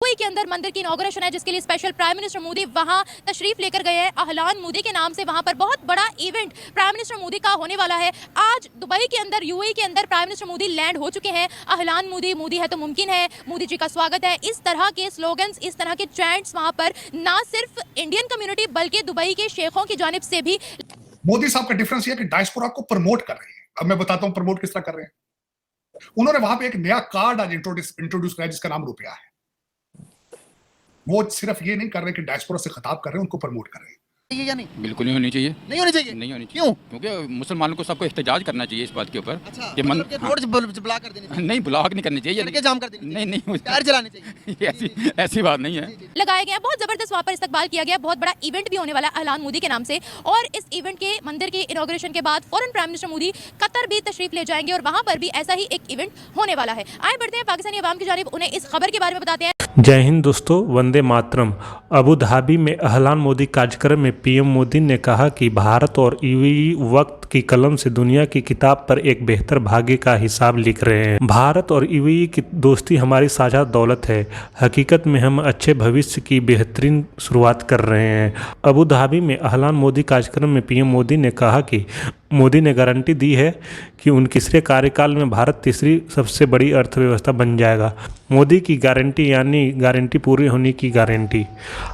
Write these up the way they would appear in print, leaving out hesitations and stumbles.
UAE के अंदर मंदिर की इनॉग्रेशन है, जिसके लिए स्पेशल प्राइम मिनिस्टर मोदी वहां तशरीफ लेकर गए हैं। अहलान मोदी के नाम से वहां पर बहुत बड़ा इवेंट प्राइम मिनिस्टर मोदी का होने वाला है। आज दुबई के अंदर, यूएई के अंदर प्राइम मिनिस्टर मोदी लैंड हो चुके हैं। अहलान मोदी, मोदी है तो मुमकिन है, मोदी जी का स्वागत है, इस तरह के स्लोगन्स, इस तरह के चैंट्स वहां पर ना सिर्फ इंडियन कम्युनिटी बल्कि दुबई के शेखों की जानिब से भी। मोदी साहब का डिफरेंस ये है कि डायस्पोरा को प्रमोट कर रहे हैं। अब मैं बताता हूं प्रमोट किस तरह कर रहे हैं। उन्होंने वहां पे एक नया कार्ड आज इंट्रोड्यूस किया जिसका नाम रुपया है। वो सिर्फ ये नहीं कर रहे कि डायस्पोरा से खिताब कर रहे हैं, उनको प्रमोट कर रहे हैं। ये या नहीं? बिल्कुल नहीं होनी चाहिए। नहीं होनी चाहिए? नहीं होनी चाहिए। क्यों? क्योंकि मुसलमानों को सबको एहतजाज करना चाहिए इस बात के ऊपर। अच्छा, कि मतलब कि रोड ब्लॉक कर देनी चाहिए? नहीं, ब्लॉक नहीं करनी चाहिए, सड़कें जाम कर देनी चाहिए? नहीं टायर जलाने चाहिए? ऐसी ऐसी बात नहीं है। लगाया गया, बहुत जबरदस्त वहां पर इस्तकबाल किया गया। बहुत बड़ा इवेंट भी होने वाला है अहलान मोदी के नाम से, और इस इवेंट के मंदिर के इनॉग्रेशन के बाद फौरन प्राइम मिनिस्टर मोदी कतर भी तशरीफ ले जाएंगे और वहां पर भी ऐसा ही एक इवेंट होने वाला है। आए बढ़ते हैं पाकिस्तानी अवाम की जानिब, उन्हें इस खबर के बारे में बताते हैं। जय हिंद दोस्तों, वंदे मातरम। अबू धाबी में अहलान मोदी कार्यक्रम में पीएम मोदी ने कहा कि भारत और यूएई वक्त की कलम से दुनिया की किताब पर एक बेहतर भाग्य का हिसाब लिख रहे हैं। भारत और यूएई की दोस्ती हमारी साझा दौलत है। हकीकत में हम अच्छे भविष्य की बेहतरीन शुरुआत कर रहे हैं। अबू धाबी में अहलान मोदी कार्यक्रम में पीएम मोदी ने कहा कि मोदी ने गारंटी दी है कि उनके तीसरे कार्यकाल में भारत तीसरी सबसे बड़ी अर्थव्यवस्था बन जाएगा। मोदी की गारंटी यानी गारंटी पूरी होने की गारंटी।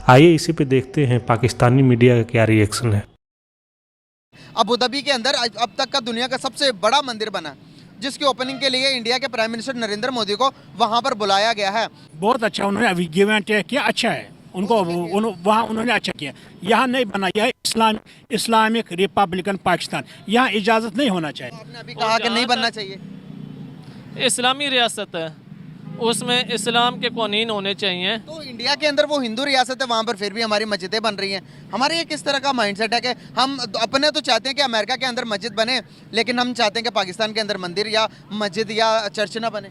आइए इसी पे देखते हैं पाकिस्तानी मीडिया का क्या रिएक्शन है। अबू धाबी के अंदर अब तक का दुनिया का सबसे बड़ा मंदिर बना, जिसकी ओपनिंग के लिए इंडिया के प्राइम मिनिस्टर नरेंद्र मोदी को वहां पर बुलाया गया है। बहुत अच्छा उन्होंने अभी गिवन किया, अच्छा है उनको, वहाँ उन्होंने अच्छा किया। यहाँ नहीं बना, यह इस्लामिक रिपब्लिकन पाकिस्तान, यहाँ इजाज़त नहीं होना चाहिए। आपने अभी कहा कि नहीं बनना चाहिए। इस्लामी रियासत है, उसमें इस्लाम के कानून होने चाहिए। तो इंडिया के अंदर वो हिंदू रियासत है, वहाँ पर फिर भी हमारी मस्जिदें बन रही हैं। हमारे ये किस तरह का माइंडसेट है कि हम अपने तो चाहते हैं कि अमेरिका के अंदर मस्जिद बने, लेकिन हम चाहते हैं कि पाकिस्तान के अंदर मंदिर या मस्जिद या चर्च ना बने।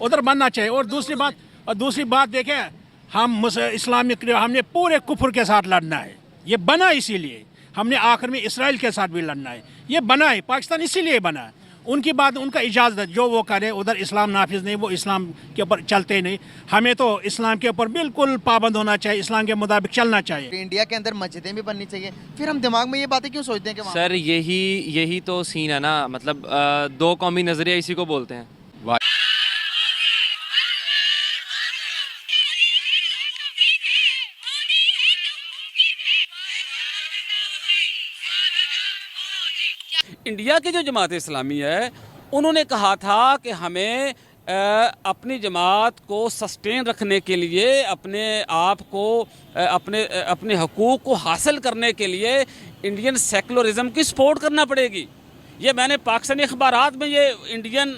उधर बनना चाहिए। और दूसरी बात देखें, हम इस्लामिक, हमने पूरे कुफर के साथ लड़ना है। ये बना इसीलिए, हमने आखिर में इसराइल के साथ भी लड़ना है। ये बना है, पाकिस्तान इसीलिए बना है। उनकी बात, उनका इजाज़त है, जो वो करे। उधर इस्लाम नाफिज नहीं, वो इस्लाम के ऊपर चलते नहीं। हमें तो इस्लाम के ऊपर बिल्कुल पाबंद होना चाहिए, इस्लाम के मुताबिक चलना चाहिए। इंडिया के अंदर मस्जिदें भी बननी चाहिए। फिर हम दिमाग में ये बातें क्यों सोचते हैं कि सर यही तो सीन है ना, मतलब दो कौमी नजरिया इसी को बोलते हैं। इंडिया की जो जमात इस्लामी है, उन्होंने कहा था कि हमें अपनी जमात को सस्टेन रखने के लिए, अपने आप को, अपने हकूक़ को हासिल करने के लिए इंडियन सेकुलरिज़म की सपोर्ट करना पड़ेगी। ये मैंने पाकिस्तानी अखबारात में ये इंडियन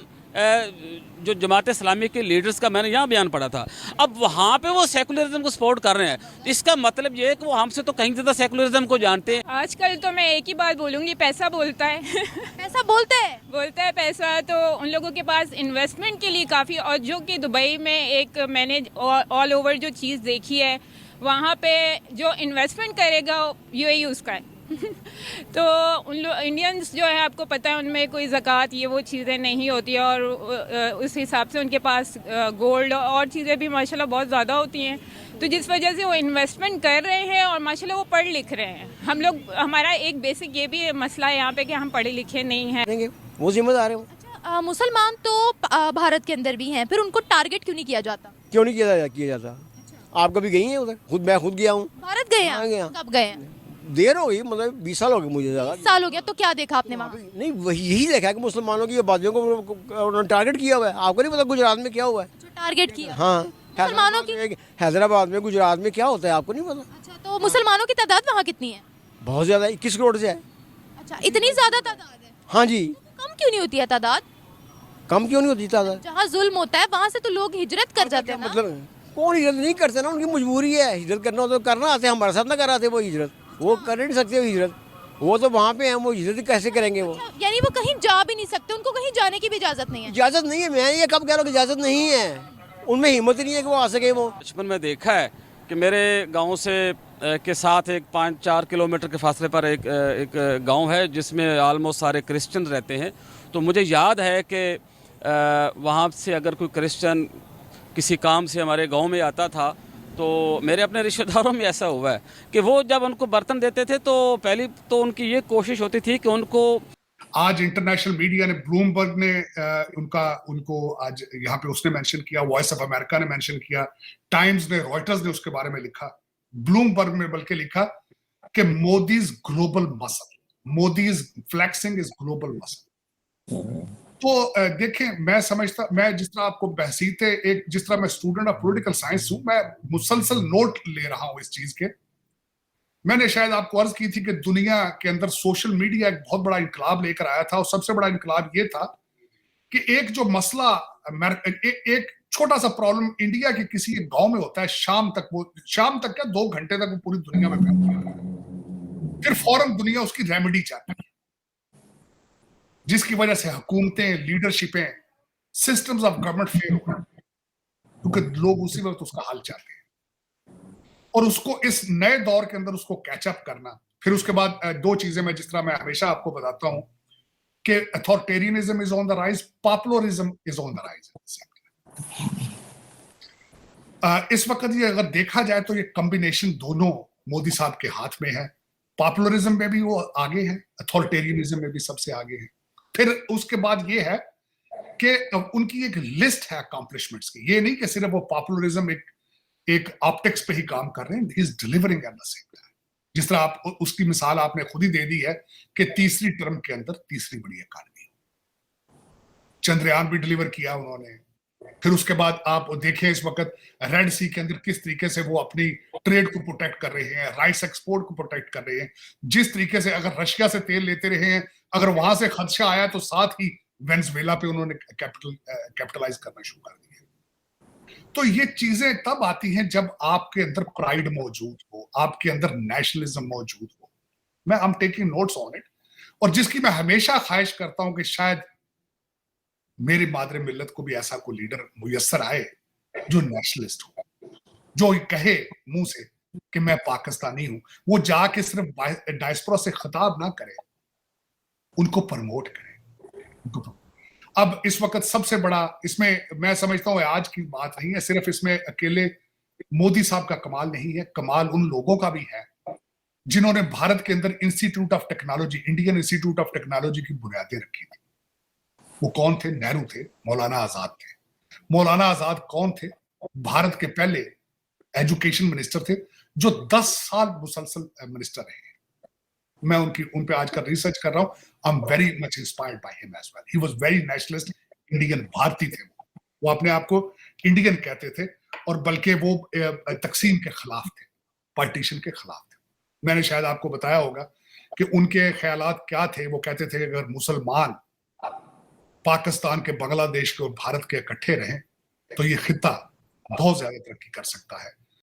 जो जमात इस्लामी के लीडर्स का मैंने यहाँ बयान पढ़ा था। अब वहाँ पे वो सेकुलरिज्म को सपोर्ट कर रहे हैं, इसका मतलब ये है कि वो हमसे तो कहीं ज़्यादा सेकुलरिज्म को जानते हैं। आजकल तो मैं एक ही बात बोलूँगी, पैसा बोलता है। पैसा बोलता है पैसा। तो उन लोगों के पास इन्वेस्टमेंट के लिए काफ़ी, और जो कि दुबई में एक मैंने ऑल ओवर जो चीज़ देखी है, वहाँ पे जो इन्वेस्टमेंट करेगा यूएई उसका है। तो उन लोग इंडियंस जो है, आपको पता है, उनमें कोई ज़कात ये वो चीज़ें नहीं होती है, और उस हिसाब से उनके पास गोल्ड और चीज़ें भी माशाल्लाह बहुत ज़्यादा होती हैं। तो जिस वजह से वो इन्वेस्टमेंट कर रहे हैं और माशाल्लाह वो पढ़ लिख रहे हैं। हम लोग, हमारा एक बेसिक ये भी मसला है यहाँ पे कि हम पढ़े लिखे नहीं हैं। वो जिम्मेदार है। अच्छा, मुसलमान तो भारत के अंदर भी हैं, फिर उनको टारगेट क्यों नहीं किया जाता? क्यों नहीं किया जाता? आप कभी गई हैं उधर? मैं खुद गया हूँ। भारत गए हैं? कब गए हैं? देर हो गई, मतलब 20 साल हो गए मुझे। ज़्यादा साल हो गया। तो क्या देखा आपने वहाँ? नहीं, वही यही देखा कि मुसलमानों की आबादियों को उन्होंने टारगेट किया हुआ है। आपको नहीं पता गुजरात में क्या हुआ है? टारगेट किया? हाँ, मुसलमानों की। हैदराबाद में, गुजरात में क्या होता है आपको नहीं पता? अच्छा, तो मुसलमानों की तादाद वहाँ कितनी है? बहुत ज़्यादा, 21 करोड़ से है। अच्छा, इतनी ज़्यादा तादाद है? हाँ जी। कम क्यों नहीं होती है तादाद? कम क्यों नहीं होती तादाद? जहाँ जुल्म होता है वहाँ से तो लोग हिजरत कर जाते हैं। मतलब कौन हिजरत नहीं करते ना, उनकी मजबूरी है। हिजरत करना हो तो करना आते, हमारे साथ ना कराते वो हिजरत। वो कर नहीं सकते हिजरत, वो तो वहाँ पे हैं, वो हिजरत कैसे करेंगे वो? अच्छा, यानी वो कहीं जा भी नहीं सकते, उनको कहीं जाने की भी इजाज़त नहीं है? इजाज़त नहीं है। मैं ये कब कह रहा हूँ कि इजाज़त नहीं है? उनमें हिम्मत नहीं है कि वो आ सके। वो बचपन में देखा है कि मेरे गांव से के साथ एक 5-4 किलोमीटर के फासले पर एक गांव है जिसमें आलमोस्ट सारे क्रिश्चियन रहते हैं। तो मुझे याद है कि वहाँ से अगर कोई क्रिश्चियन किसी काम से हमारे गांव में आता था, तो मेरे अपने रिश्तेदारों में ऐसा हुआ है कि वो जब उनको बर्तन देते थे तो पहली तो उनकी ये कोशिश होती थी कि उनको आज इंटरनेशनल मीडिया ने, ब्लूमबर्ग ने उनको आज यहाँ पे उसने मेंशन किया, वॉइस ऑफ अमेरिका ने मेंशन किया, टाइम्स ने, रॉयटर्स ने उसके बारे में लिखा, ब्लूमबर्ग ने बल्कि लिखा कि Modi's global muscle, Modi's flexing is global muscle. तो देखें, मैं जिस तरह आपको बहसीते जिस तरह मैं स्टूडेंट ऑफ पॉलिटिकल साइंस हूं, मैं मुसलसल नोट ले रहा हूं इस चीज के। मैंने शायद आपको अर्ज की थी कि दुनिया के अंदर सोशल मीडिया एक बहुत बड़ा इनकलाब लेकर आया था, और सबसे बड़ा इनकलाब ये था कि एक जो मसला एक छोटा सा प्रॉब्लम इंडिया के किसी गांव में होता है, शाम तक क्या 2 घंटे तक वो पूरी दुनिया में फैलता है, फिर फौरन दुनिया उसकी रेमेडी चाहती है, जिसकी वजह से हुकूमतें, लीडरशिपें, सिस्टम्स ऑफ गवर्नमेंट फेल हो रहे हैं, क्योंकि लोग उसी वक्त उसका हल चाहते हैं। और उसको इस नए दौर के अंदर उसको कैचअप करना। फिर उसके बाद 2 चीजें मैं जिस तरह मैं हमेशा आपको बताता हूं कि authoritarianism is on the rise, populism is on the rise. इस वक्त ये अगर देखा जाए तो ये कॉम्बिनेशन दोनों मोदी साहब के हाथ में है। पॉपुलरिज्म में भी वो आगे है, अथॉरिटेरियनिज्म में भी सबसे आगे है। फिर उसके बाद ये है कि उनकी एक लिस्ट है अकॉम्प्लिशमेंट्स की। ये नहीं कि सिर्फ वो पॉपुलरिज्म एक ऑप्टिक्स पे ही काम कर रहे हैं, he is delivering at the same time. जिस तरह आप उसकी मिसाल आपने खुद ही दे दी है कि तीसरी टर्म के अंदर तीसरी बड़ी इकॉनमी, चंद्रयान भी डिलीवर किया उन्होंने। फिर उसके बाद आप देखें इस वक्त रेड सी के अंदर किस तरीके से वो अपनी ट्रेड को प्रोटेक्ट कर रहे हैं, राइस एक्सपोर्ट को प्रोटेक्ट कर रहे हैं। जिस तरीके से अगर रशिया से तेल लेते रहे हैं, अगर वहां से खदशा आया तो साथ ही वेनेजुएला पे उन्होंने कैपिटलाइज करना शुरू कर दिया। तो ये चीजें तब आती हैं जब आपके अंदर प्राइड मौजूद हो, आपके अंदर नेशनलिज्म मौजूद हो। मैं I am taking notes on it, और जिसकी मैं हमेशा ख्वाहिश करता हूं कि शायद मेरी मादरे मिल्लत को भी ऐसा कोई लीडर मुयस्सर आए जो नेशनलिस्ट हो, जो कहे मुंह से कि मैं पाकिस्तानी हूं। वो जाके सिर्फ डायस्पोरा से खिताब ना करे, उनको प्रमोट करे। अब इस वक्त सबसे बड़ा इसमें मैं समझता हूं आज की बात नहीं है, सिर्फ इसमें अकेले मोदी साहब का कमाल नहीं है, कमाल उन लोगों का भी है जिन्होंने भारत के अंदर institute of technology, Indian institute of technology की बुनियादें रखी थी। वो कौन थे? नेहरू थे, मौलाना आजाद थे। मौलाना आजाद कौन थे? भारत के पहले एजुकेशन मिनिस्टर थे जो 10 साल मुसलसल मिनिस्टर रहे। मैं उन पे आजकल रिसर्च कर रहा हूं। I am very much inspired by him as well. He was very nationalist, Indian, भारतीय थे। वो अपने आप को इंडियन कहते थे, और बल्कि वो तकसीम के खिलाफ थे, पार्टीशन के खिलाफ थे। मैंने शायद आपको बताया होगा कि उनके ख्यालात क्या थे। वो कहते थे कि अगर मुसलमान पाकिस्तान के, बांग्लादेश के और भारत के इकट्ठे रहें तो ये खिता बहुत ज्यादा तरक्की कर सकता है।